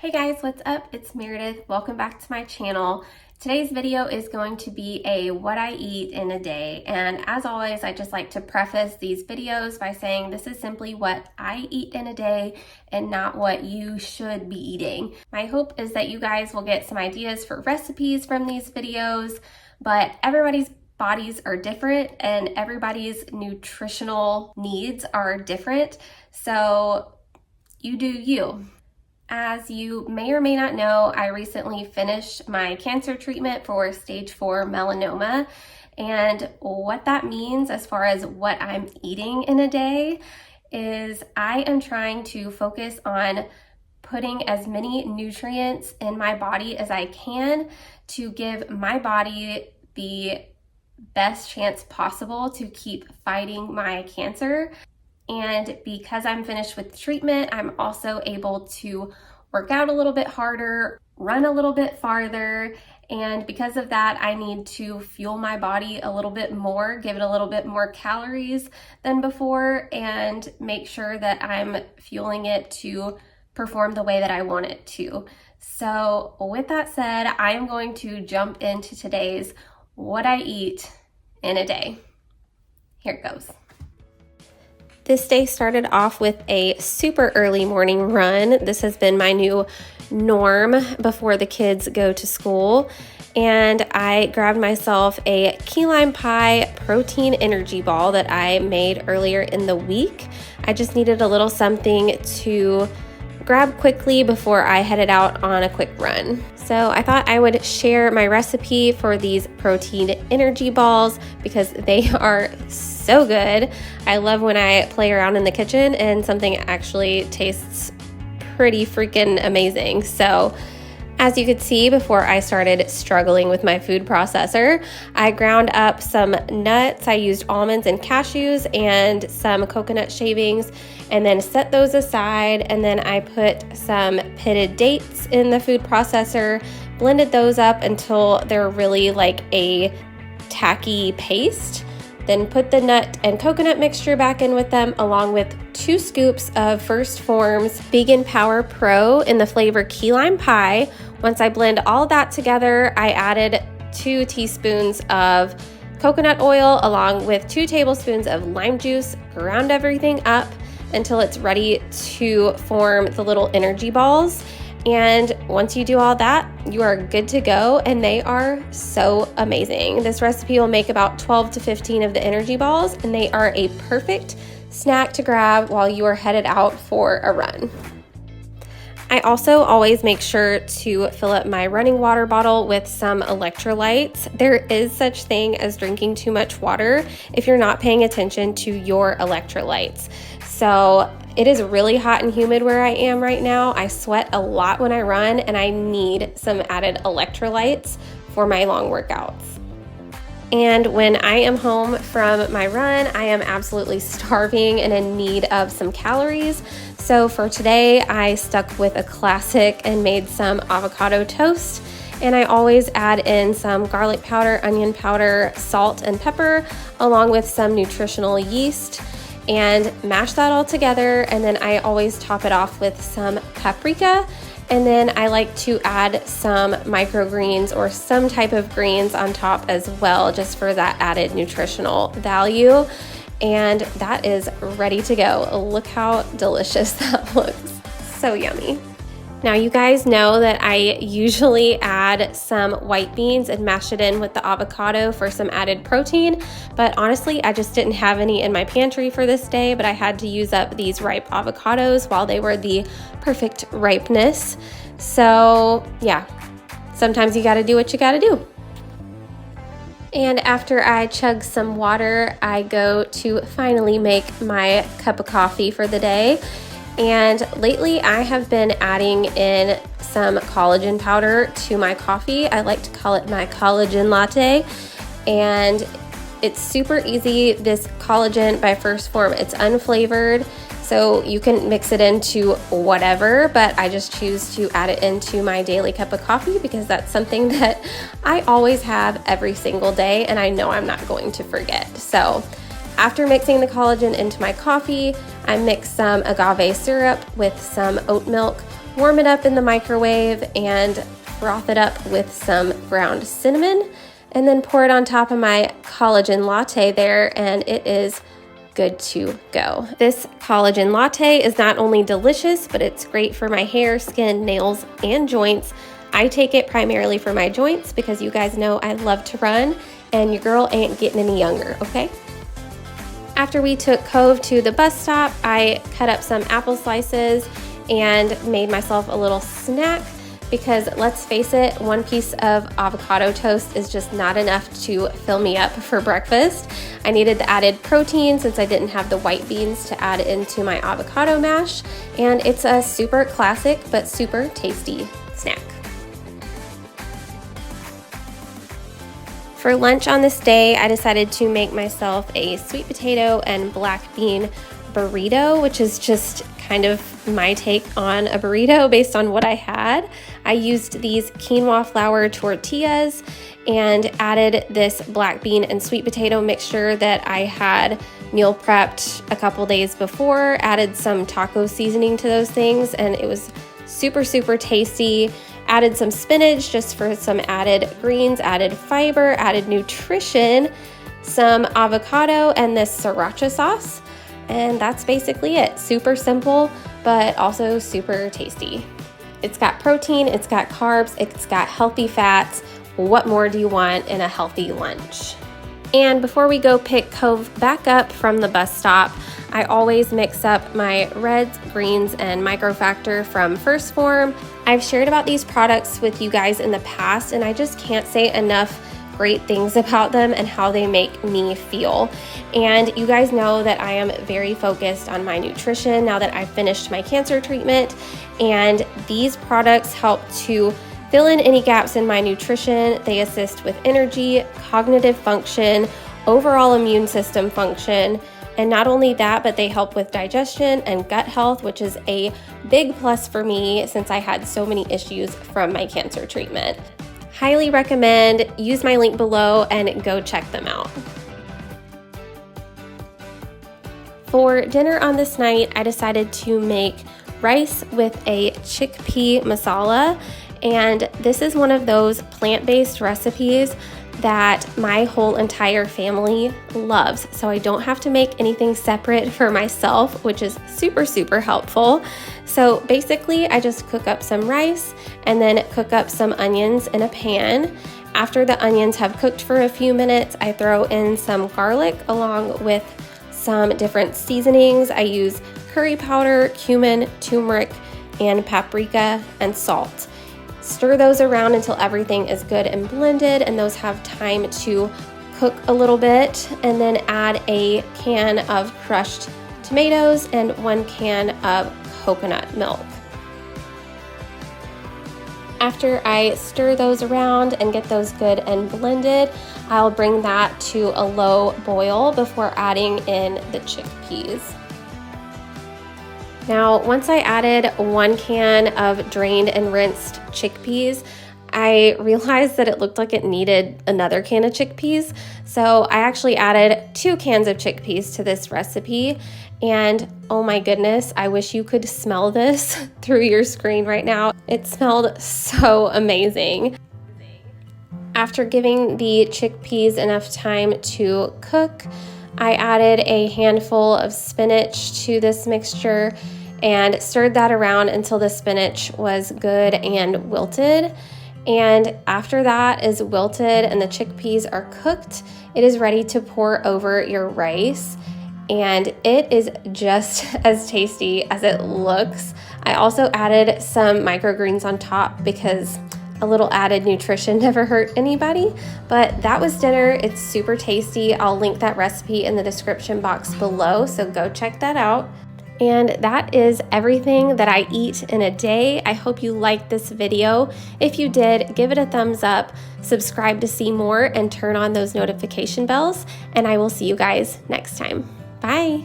Hey guys, what's up? It's Meredith. Welcome back to my channel. Today's video is going to be a what I eat in a day. And as always, I just like to preface these videos by saying this is simply what I eat in a day and not what you should be eating. My hope is that you guys will get some ideas for recipes from these videos, but everybody's bodies are different and everybody's nutritional needs are different. So you do you. As you may or may not know, I recently finished my cancer treatment for stage 4 melanoma. And what that means as far as what I'm eating in a day is I am trying to focus on putting as many nutrients in my body as I can to give my body the best chance possible to keep fighting my cancer. And because I'm finished with treatment, I'm also able to work out a little bit harder, run a little bit farther. And because of that, I need to fuel my body a little bit more, give it a little bit more calories than before, and make sure that I'm fueling it to perform the way that I want it to. So with that said, I am going to jump into today's what I eat in a day. Here it goes. This day started off with a super early morning run. This has been my new norm before the kids go to school. And I grabbed myself a key lime pie protein energy ball that I made earlier in the week. I just needed a little something to grab quickly before I headed out on a quick run. So I thought I would share my recipe for these protein energy balls because they are so good. I love when I play around in the kitchen and something actually tastes pretty freaking amazing. So as you could see, before I started struggling with my food processor, I ground up some nuts. I used almonds and cashews and some coconut shavings and then set those aside. And then I put some pitted dates in the food processor, blended those up until they're really like a tacky paste. Then put the nut and coconut mixture back in with them, along with 2 scoops of First Form's Vegan Power Pro in the flavor key lime pie. Once I blend all that together, I added 2 teaspoons of coconut oil along with 2 tablespoons of lime juice, ground everything up until it's ready to form the little energy balls. And once you do all that, you are good to go, and they are so amazing. This recipe will make about 12 to 15 of the energy balls, and they are a perfect snack to grab while you are headed out for a run. I also always make sure to fill up my running water bottle with some electrolytes. There is such thing as drinking too much water if you're not paying attention to your electrolytes. So it is really hot and humid where I am right now. I sweat a lot when I run, and I need some added electrolytes for my long workouts. And when I am home from my run, I am absolutely starving and in need of some calories. So for today, I stuck with a classic and made some avocado toast. And I always add in some garlic powder, onion powder, salt, and pepper, along with some nutritional yeast, and mash that all together. And then I always top it off with some paprika. And then I like to add some microgreens or some type of greens on top as well, just for that added nutritional value. And that is ready to go. Look how delicious that looks. So yummy. Now you guys know that I usually add some white beans and mash it in with the avocado for some added protein, but honestly I just didn't have any in my pantry for this day, but I had to use up these ripe avocados while they were the perfect ripeness. So yeah, sometimes you gotta do what you gotta do. And after I chug some water, I go to finally make my cup of coffee for the day. And lately I have been adding in some collagen powder to my coffee. I like to call it my collagen latte. And it's super easy. This collagen by First Form, it's unflavored, so you can mix it into whatever, but I just choose to add it into my daily cup of coffee because that's something that I always have every single day, and I know I'm not going to forget. So after mixing the collagen into my coffee, I mix some agave syrup with some oat milk, warm it up in the microwave and froth it up with some ground cinnamon, and then pour it on top of my collagen latte there, and it is good to go. This collagen latte is not only delicious, but it's great for my hair, skin, nails, and joints. I take it primarily for my joints because you guys know I love to run, and your girl ain't getting any younger, okay? After we took Cove to the bus stop, I cut up some apple slices and made myself a little snack because let's face it, one piece of avocado toast is just not enough to fill me up for breakfast. I needed the added protein since I didn't have the white beans to add into my avocado mash, and it's a super classic but super tasty snack. For lunch on this day, I decided to make myself a sweet potato and black bean burrito, which is just kind of my take on a burrito based on what I had. I used these quinoa flour tortillas and added this black bean and sweet potato mixture that I had meal prepped a couple days before, added some taco seasoning to those things, and it was super, super tasty. Added some spinach just for some added greens, added fiber, added nutrition, some avocado, and this sriracha sauce. And that's basically it. Super simple, but also super tasty. It's got protein, it's got carbs, it's got healthy fats. What more do you want in a healthy lunch? And before we go pick Cove back up from the bus stop, I always mix up my Reds, Greens, and Microfactor from First Form. I've shared about these products with you guys in the past, and I just can't say enough great things about them and how they make me feel. And you guys know that I am very focused on my nutrition now that I've finished my cancer treatment, and these products help to fill in any gaps in my nutrition. They assist with energy, cognitive function, overall immune system function, and not only that, but they help with digestion and gut health, which is a big plus for me since I had so many issues from my cancer treatment. Highly recommend. Use my link below and go check them out. For dinner on this night, I decided to make rice with a chickpea masala, and this is one of those plant-based recipes that my whole entire family loves, so I don't have to make anything separate for myself, which is super, super helpful. So basically, I just cook up some rice and then cook up some onions in a pan. After the onions have cooked for a few minutes, I throw in some garlic along with some different seasonings. I use curry powder, cumin, turmeric, and paprika, and salt. Stir those around until everything is good and blended and those have time to cook a little bit, and then add a can of crushed tomatoes and 1 can of coconut milk. After I stir those around and get those good and blended, I'll bring that to a low boil before adding in the chickpeas. Now, once I added 1 can of drained and rinsed chickpeas, I realized that it looked like it needed another can of chickpeas. So I actually added 2 cans of chickpeas to this recipe. And oh my goodness, I wish you could smell this through your screen right now. It smelled so amazing. After giving the chickpeas enough time to cook, I added a handful of spinach to this mixture and stirred that around until the spinach was good and wilted. And after that is wilted and the chickpeas are cooked, it is ready to pour over your rice. And it is just as tasty as it looks. I also added some microgreens on top because a little added nutrition never hurt anybody. But that was dinner. It's super tasty. I'll link that recipe in the description box below, so go check that out. And that is everything that I eat in a day. I hope you liked this video. If you did, give it a thumbs up, subscribe to see more, and turn on those notification bells. And I will see you guys next time. Bye.